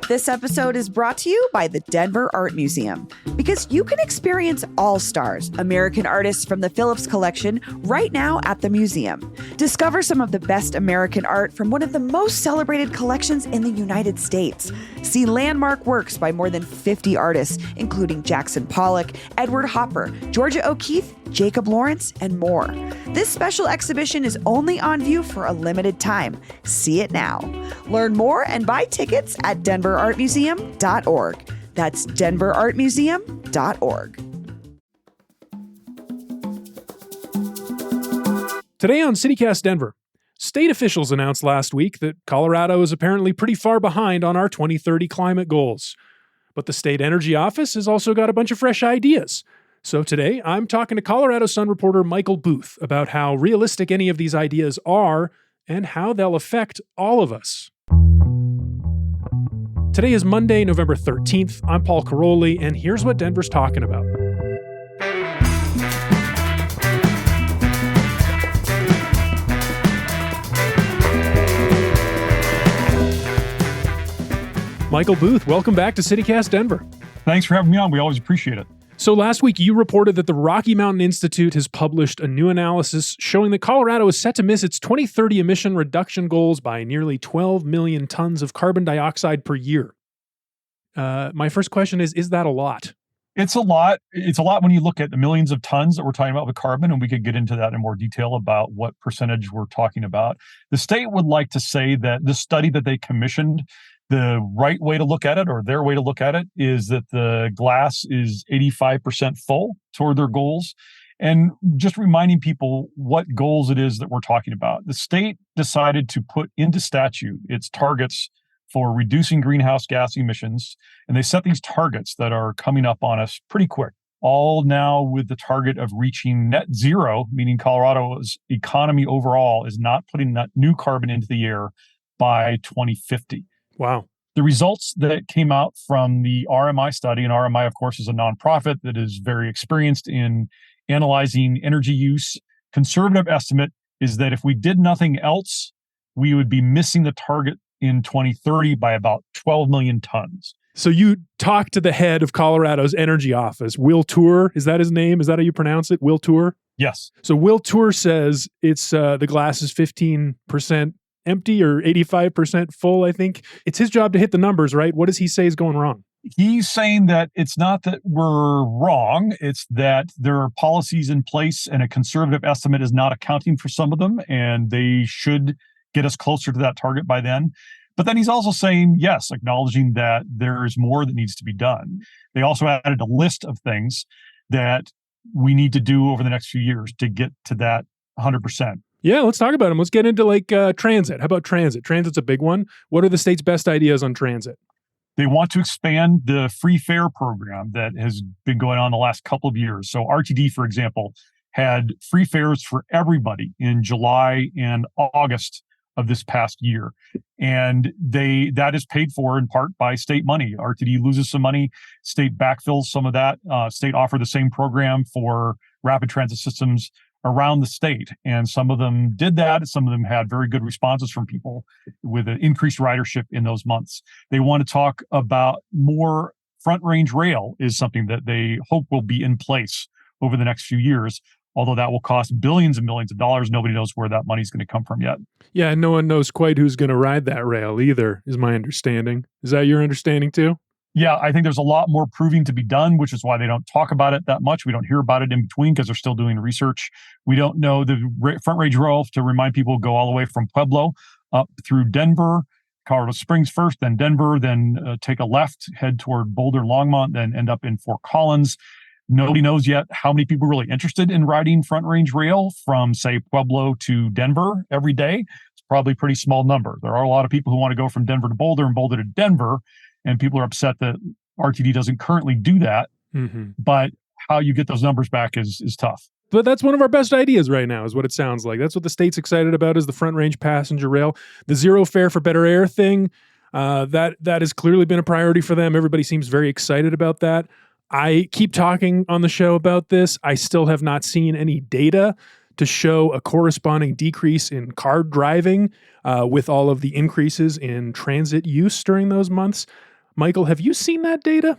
This episode is brought to you by the Denver Art Museum, because you can experience all stars, American artists from the Phillips Collection, right now at the museum. Discover some of the best American art from one of the most celebrated collections in the United States. See landmark works by more than 50 artists, including Jackson Pollock, Edward Hopper, Georgia O'Keeffe, Jacob Lawrence, and more. This special exhibition is only on view for a limited time. See it now. Learn more and buy tickets at denverartmuseum.org. That's denverartmuseum.org. Today on CityCast Denver, state officials announced last week that Colorado is apparently pretty far behind on our 2030 climate goals. But the state energy office has also got a bunch of fresh ideas. So today, I'm talking to Colorado Sun reporter Michael Booth about how realistic any of these ideas are and how they'll affect all of us. Today is Monday, November 13th. I'm Paul Caroli, and here's what Denver's talking about. Michael Booth, welcome back to CityCast Denver. Thanks for having me on. We always appreciate it. So last week, you reported that the Rocky Mountain Institute has published a new analysis showing that Colorado is set to miss its 2030 emission reduction goals by nearly 12 million tons of carbon dioxide per year. My first question is that a lot? It's a lot. It's a lot when you look at the millions of tons that we're talking about with carbon, and we could get into that in more detail about what percentage we're talking about. The state would like to say that the study that they commissioned, the right way to look at it, or their way to look at it, is that the glass is 85% full toward their goals. And just reminding people what goals it is that we're talking about. The state decided to put into statute its targets for reducing greenhouse gas emissions. And they set these targets that are coming up on us pretty quick, all now with the target of reaching net zero, meaning Colorado's economy overall is not putting that new carbon into the air by 2050. Wow. The results that came out from the RMI study, and RMI, of course, is a nonprofit that is very experienced in analyzing energy use. Conservative estimate is that if we did nothing else, we would be missing the target in 2030 by about 12 million tons. So you talked to the head of Colorado's energy office, Will Tour. Is that his name? Is that how you pronounce it? Will Tour? Yes. So Will Tour says it's the glass is 15% empty or 85% full, I think. It's his job to hit the numbers, right? What does he say is going wrong? He's saying that it's not that we're wrong. It's that there are policies in place and a conservative estimate is not accounting for some of them, and they should get us closer to that target by then. But then he's also saying, yes, acknowledging that there is more that needs to be done. They also added a list of things that we need to do over the next few years to get to that 100%. Yeah, let's talk about them. Let's get into transit. How about transit? Transit's a big one. What are the state's best ideas on transit? They want to expand the free fare program that has been going on the last couple of years. So RTD, for example, had free fares for everybody in July and August of this past year. And that is paid for in part by state money. RTD loses some money. State backfills some of that. State offered the same program for rapid transit systems around the state. And some of them did that. Some of them had very good responses from people with an increased ridership in those months. They want to talk about more front range rail is something that they hope will be in place over the next few years. Although that will cost billions and millions of dollars, nobody knows where that money's going to come from yet. Yeah, and no one knows quite who's going to ride that rail either, is my understanding. Is that your understanding too? Yeah, I think there's a lot more proving to be done, which is why they don't talk about it that much. We don't hear about it in between because they're still doing research. We don't know the front range rail, to remind people, go all the way from Pueblo up through Denver, Colorado Springs first, then Denver, then take a left, head toward Boulder, Longmont, then end up in Fort Collins. Nobody knows yet how many people are really interested in riding front range rail from, say, Pueblo to Denver every day. It's probably a pretty small number. There are a lot of people who want to go from Denver to Boulder and Boulder to Denver, and people are upset that RTD doesn't currently do that. Mm-hmm. But how you get those numbers back is tough. But that's one of our best ideas right now, is what it sounds like. That's what the state's excited about, is the front range passenger rail. The zero fare for better air thing, that has clearly been a priority for them. Everybody seems very excited about that. I keep talking on the show about this. I still have not seen any data to show a corresponding decrease in car driving with all of the increases in transit use during those months. Michael, have you seen that data?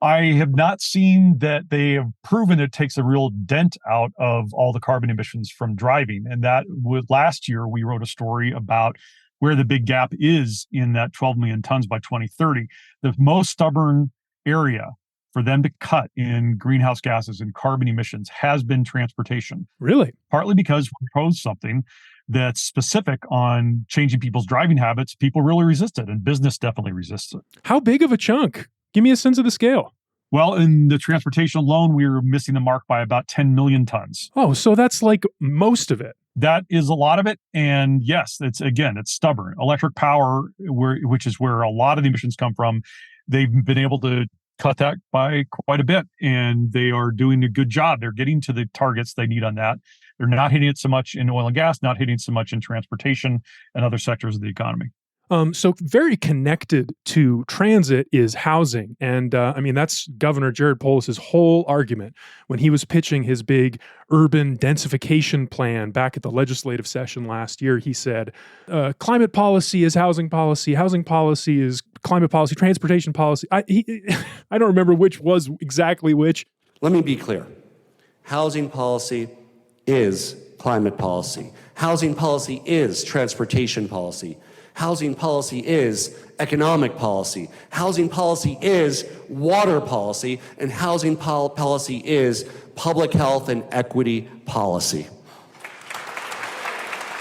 I have not seen that they have proven it takes a real dent out of all the carbon emissions from driving. And that last year, we wrote a story about where the big gap is in that 12 million tons by 2030. The most stubborn area for them to cut in greenhouse gases and carbon emissions has been transportation. Really? Partly because we proposed something that's specific on changing people's driving habits. People really resist it, and business definitely resists it. How big of a chunk? Give me a sense of the scale. Well, in the transportation alone, we were missing the mark by about 10 million tons. Oh, so that's like most of it. That is a lot of it. And yes, it's stubborn. Electric power, which is where a lot of the emissions come from, they've been able to cut that by quite a bit. And they are doing a good job. They're getting to the targets they need on that. They're not hitting it so much in oil and gas, not hitting so much in transportation and other sectors of the economy. So very connected to transit is housing. And that's Governor Jared Polis's whole argument when he was pitching his big urban densification plan back at the legislative session last year. He said, climate policy is housing policy is climate policy, transportation policy. I don't remember which was exactly which. Let me be clear. Housing policy is climate policy. Housing policy is transportation policy. Housing policy is economic policy. Housing policy is water policy. And housing policy is public health and equity policy.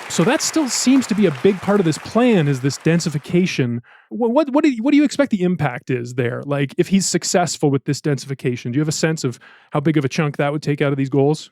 So that still seems to be a big part of this plan, is this densification. What do you expect the impact is there? Like, if he's successful with this densification, do you have a sense of how big of a chunk that would take out of these goals?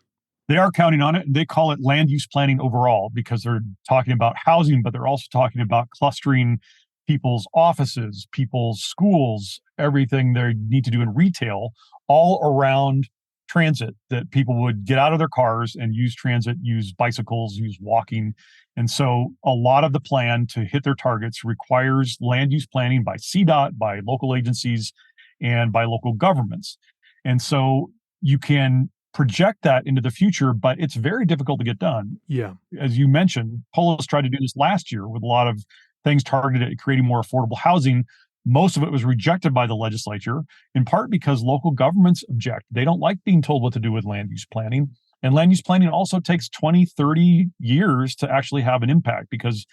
They are counting on it. They call it land use planning overall because they're talking about housing, but they're also talking about clustering people's offices, people's schools, everything they need to do in retail all around transit, that people would get out of their cars and use transit, use bicycles, use walking. And so a lot of the plan to hit their targets requires land use planning by CDOT, by local agencies, and by local governments. And so you can project that into the future, but it's very difficult to get done. Yeah. As you mentioned, Polis tried to do this last year with a lot of things targeted at creating more affordable housing. Most of it was rejected by the legislature, in part because local governments object. They don't like being told what to do with land use planning. And land use planning also takes 20, 30 years to actually have an impact because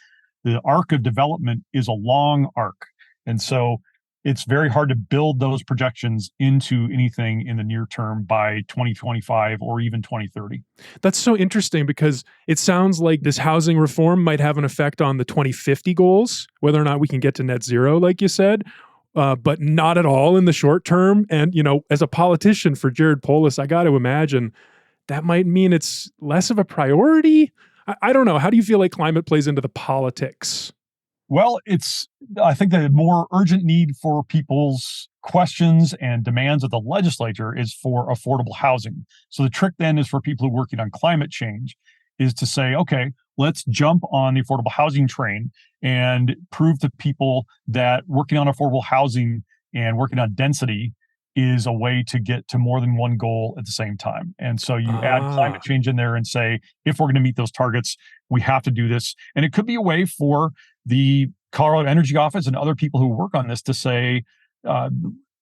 the arc of development is a long arc. And so it's very hard to build those projections into anything in the near term by 2025 or even 2030. That's so interesting because it sounds like this housing reform might have an effect on the 2050 goals, whether or not we can get to net zero, like you said, but not at all in the short term. And, as a politician for Jared Polis, I got to imagine that might mean it's less of a priority. I don't know. How do you feel like climate plays into the politics? Well, I think the more urgent need for people's questions and demands of the legislature is for affordable housing. So the trick then is for people who are working on climate change is to say, okay, let's jump on the affordable housing train and prove to people that working on affordable housing and working on density is a way to get to more than one goal at the same time. And so you add climate change in there and say, if we're going to meet those targets, we have to do this. And it could be a way for the Colorado Energy Office and other people who work on this to say,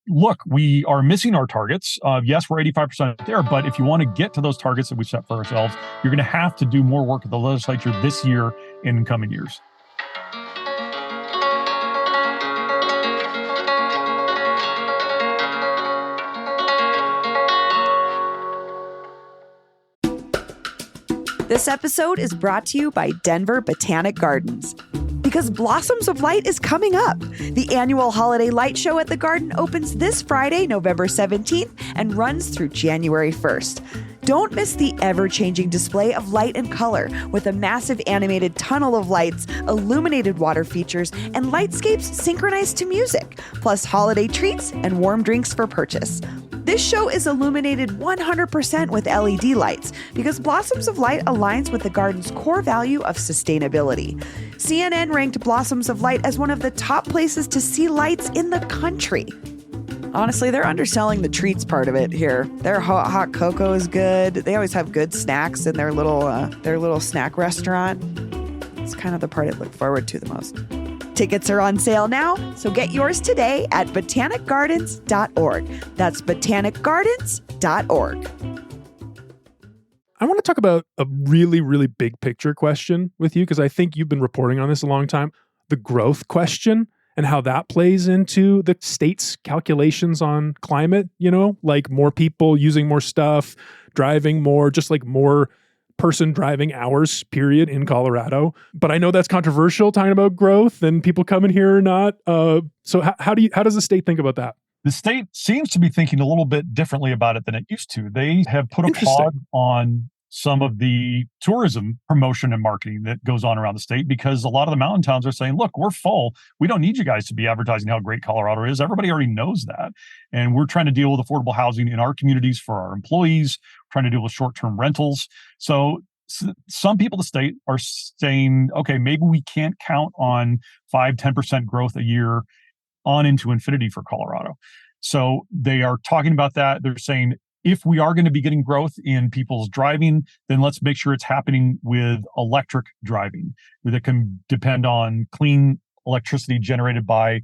look, we are missing our targets. Yes, we're 85% there, but if you want to get to those targets that we set for ourselves, you're going to have to do more work at the legislature this year and in coming years. This episode is brought to you by Denver Botanic Gardens. Because Blossoms of Light is coming up. The annual holiday light show at the Garden opens this Friday, November 17th, and runs through January 1st. Don't miss the ever-changing display of light and color with a massive animated tunnel of lights, illuminated water features, and lightscapes synchronized to music, plus holiday treats and warm drinks for purchase. This show is illuminated 100% with LED lights because Blossoms of Light aligns with the garden's core value of sustainability. CNN ranked Blossoms of Light as one of the top places to see lights in the country. Honestly, they're underselling the treats part of it here. Their hot cocoa is good. They always have good snacks in their little snack restaurant. It's kind of the part I look forward to the most. Tickets are on sale now, so get yours today at botanicgardens.org. That's botanicgardens.org. I want to talk about a really, really big picture question with you, because I think you've been reporting on this a long time. The growth question and how that plays into the state's calculations on climate, like more people using more stuff, driving more, just like more person driving hours, period, in Colorado. But I know that's controversial, talking about growth and people coming here or not. So how does the state think about that? The state seems to be thinking a little bit differently about it than it used to. They have put a pause on some of the tourism promotion and marketing that goes on around the state, because a lot of the mountain towns are saying, look, we're full. We don't need you guys to be advertising how great Colorado is. Everybody already knows that. And we're trying to deal with affordable housing in our communities for our employees, trying to deal with short-term rentals. So some people in the state are saying, okay, maybe we can't count on 5-10% growth a year on into infinity for Colorado. So they are talking about that. They're saying, if we are going to be getting growth in people's driving, then let's make sure it's happening with electric driving that can depend on clean electricity generated by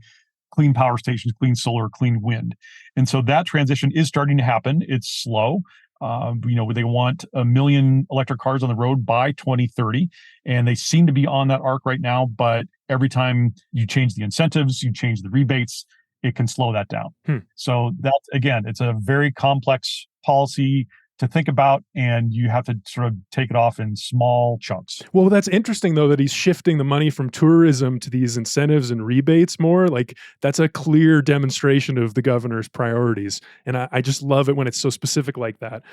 clean power stations, clean solar, clean wind. And so that transition is starting to happen. It's slow. They want 1 million electric cars on the road by 2030, and they seem to be on that arc right now. But every time you change the incentives, you change the rebates, it can slow that down. So that's, again, it's a very complex policy to think about, and you have to sort of take it off in small chunks. Well, that's interesting, though, that he's shifting the money from tourism to these incentives and rebates more. Like, that's a clear demonstration of the governor's priorities. And I just love it when it's so specific like that.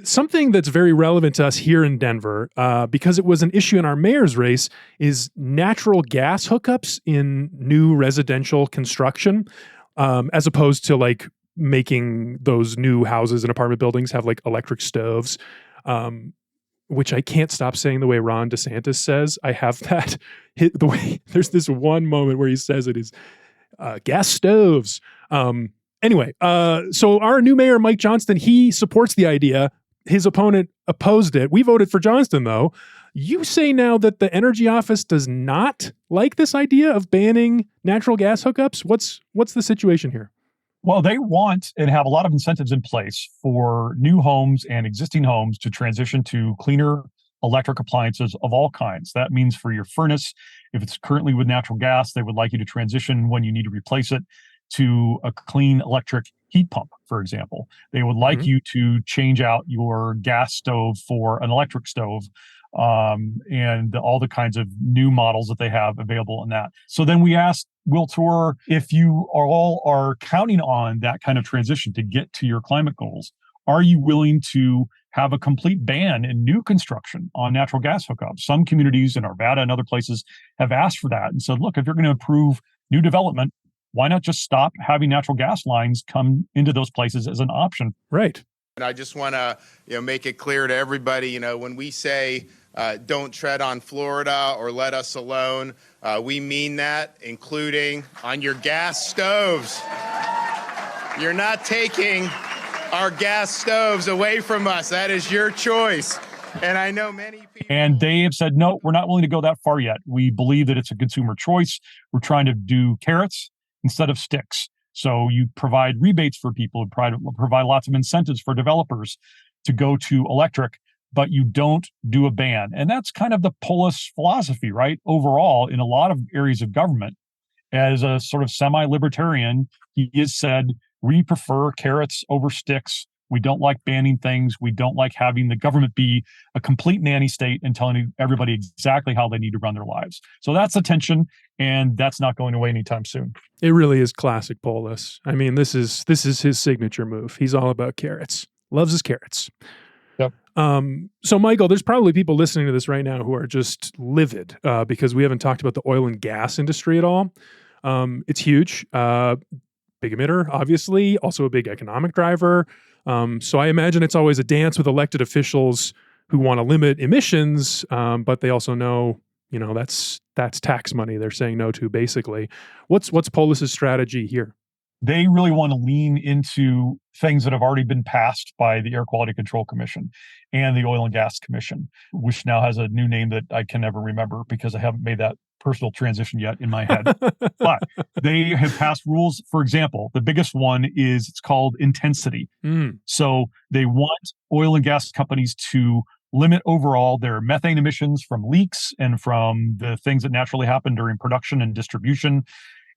Something that's very relevant to us here in Denver, because it was an issue in our mayor's race, is natural gas hookups in new residential construction, as opposed to like making those new houses and apartment buildings have like electric stoves, which I can't stop saying the way Ron DeSantis says. I have that the way there's this one moment where he says it is gas stoves. Anyway, so our new mayor, Mike Johnston, he supports the idea. His opponent opposed it. We voted for Johnston, though. You say now that the Energy Office does not like this idea of banning natural gas hookups. What's the situation here? Well, they want and have a lot of incentives in place for new homes and existing homes to transition to cleaner electric appliances of all kinds. That means for your furnace, if it's currently with natural gas, they would like you to transition when you need to replace it to a clean electric heat pump, for example. They would like you to change out your gas stove for an electric stove, and all the kinds of new models that they have available in that. So then we asked Wiltor, if you all are counting on that kind of transition to get to your climate goals, are you willing to have a complete ban in new construction on natural gas hookups? Some communities in Arvada and other places have asked for that and said, look, if you're going to approve new development, why not just stop having natural gas lines come into those places as an option? Right. And I just want to, make it clear to everybody, when we say don't tread on Florida or let us alone, we mean that, including on your gas stoves. You're not taking our gas stoves away from us. That is your choice. And I know many people. And they have said, no, we're not willing to go that far yet. We believe that it's a consumer choice. We're trying to do carrots instead of sticks. So you provide rebates for people, provide lots of incentives for developers to go to electric, but you don't do a ban. And that's kind of the Polis philosophy, right? Overall, in a lot of areas of government, as a sort of semi-libertarian, he has said, we prefer carrots over sticks. We don't like banning things. We don't like having the government be a complete nanny state and telling everybody exactly how they need to run their lives. So that's the tension, and that's not going away anytime soon. It really is classic Polis. I mean, this is his signature move. He's all about carrots. Loves his carrots. Yep. So, Michael, there's probably people listening to this right now who are just livid because we haven't talked about the oil and gas industry at all. It's huge. Big emitter, obviously, also a big economic driver. So I imagine it's always a dance with elected officials who want to limit emissions, but they also know, that's tax money they're saying no to, basically. What's Polis's strategy here? They really want to lean into things that have already been passed by the Air Quality Control Commission and the Oil and Gas Commission, which now has a new name that I can never remember because I haven't made that personal transition yet in my head. But they have passed rules. For example, the biggest one is it's called intensity. So they want oil and gas companies to limit overall their methane emissions from leaks and from the things that naturally happen during production and distribution.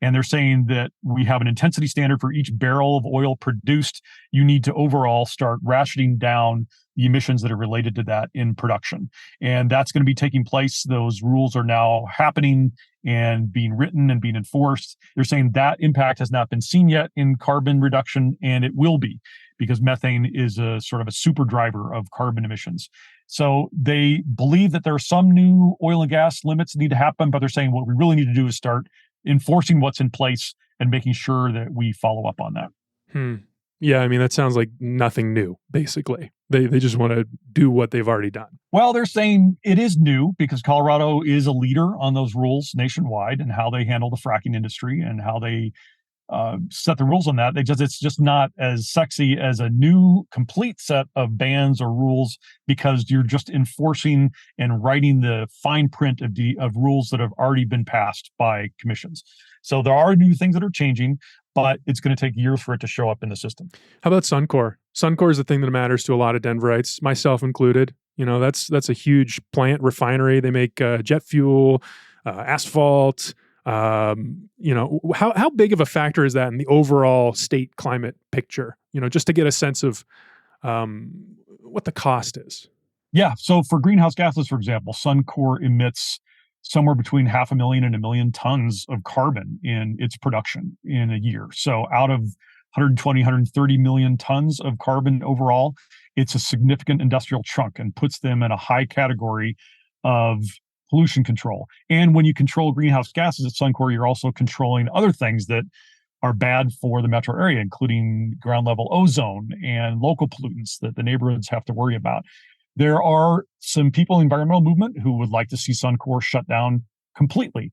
And they're saying that we have an intensity standard for each barrel of oil produced. You need to overall start rationing down the emissions that are related to that in production. And that's going to be taking place. Those rules are now happening and being written and being enforced. They're saying that impact has not been seen yet in carbon reduction, and it will be, because methane is a sort of a super driver of carbon emissions. So they believe that there are some new oil and gas limits that need to happen, but they're saying what we really need to do is start enforcing what's in place and making sure that we follow up on that. Yeah, I mean, that sounds like nothing new, basically. They just want to do what they've already done. Well, they're saying it is new because Colorado is a leader on those rules nationwide and how they handle the fracking industry and how they set the rules on that. It's just not as sexy as a new complete set of bans or rules, because you're just enforcing and writing the fine print of rules that have already been passed by commissions. So there are new things that are changing, but it's going to take years for it to show up in the system. How about Suncor? Suncor is the thing that matters to a lot of Denverites, myself included. You know, that's a huge plant, refinery. They make jet fuel, asphalt. You know, how big of a factor is that in the overall state climate picture? You know, just to get a sense of what the cost is. Yeah. So for greenhouse gases, for example, Suncor emits somewhere between 500,000 and 1 million tons of carbon in its production in a year. So out of 120, 130 million tons of carbon overall, it's a significant industrial chunk and puts them in a high category of pollution control. And when you control greenhouse gases at Suncor, you're also controlling other things that are bad for the metro area, including ground level ozone and local pollutants that the neighborhoods have to worry about. There are some people in the environmental movement who would like to see Suncor shut down completely.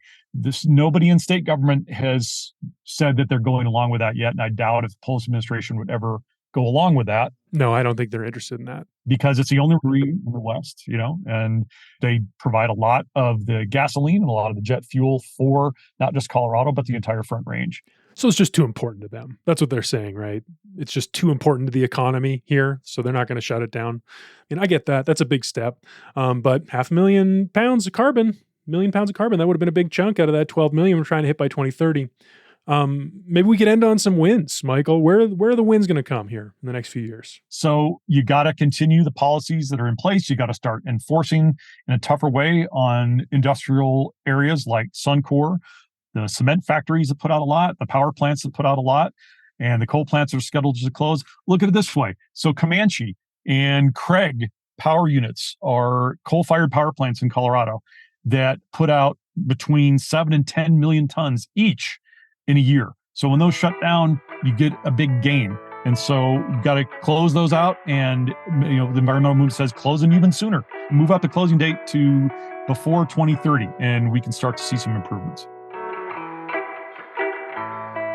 Nobody in state government has said that they're going along with that yet, and I doubt if the Polis administration would ever go along with that. No, I don't think they're interested in that. Because it's the only region in the West, you know, and they provide a lot of the gasoline and a lot of the jet fuel for not just Colorado, but the entire Front Range. So it's just too important to them. That's what they're saying, right? It's just too important to the economy here, so they're not going to shut it down. And I get that. That's a big step. But 500,000 pounds of carbon, that would have been a big chunk out of that 12 million we're trying to hit by 2030. Maybe we could end on some wins, Michael. Where are the wins going to come here in the next few years? So you got to continue the policies that are in place. You got to start enforcing in a tougher way on industrial areas like Suncor, the cement factories that put out a lot, the power plants that put out a lot, and the coal plants are scheduled to close. Look at it this way. So Comanche and Craig power units are coal-fired power plants in Colorado that put out between 7 and 10 million tons each in a year. So when those shut down, you get a big gain. And so you've got to close those out. And, you know, the environmental movement says close them even sooner. Move up the closing date to before 2030, and we can start to see some improvements.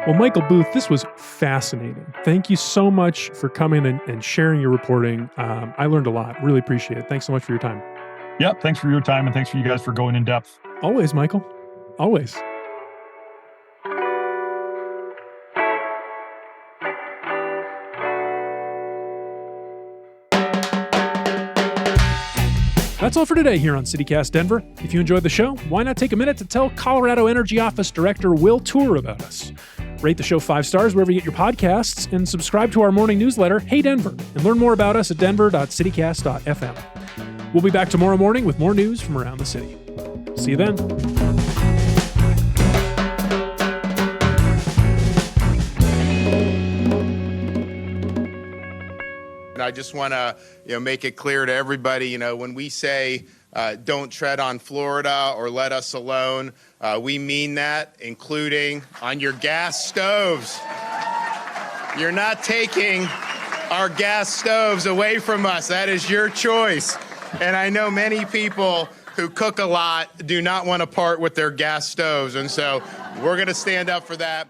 Well, Michael Booth, this was fascinating. Thank you so much for coming and sharing your reporting. I learned a lot. Really appreciate it. Thanks so much for your time. Yeah, thanks for your time, and thanks for you guys for going in depth. Always, Michael. Always. That's all for today here on CityCast Denver. If you enjoyed the show, why not take a minute to tell Colorado Energy Office Director Will Tour about us? Rate the show 5 stars wherever you get your podcasts, and subscribe to our morning newsletter, Hey Denver, and learn more about us at denver.citycast.fm. We'll be back tomorrow morning with more news from around the city. See you then. And I just want to, make it clear to everybody, when we say don't tread on Florida or let us alone, we mean that, including on your gas stoves. You're not taking our gas stoves away from us. That is your choice. And I know many people who cook a lot do not want to part with their gas stoves. And so we're going to stand up for that.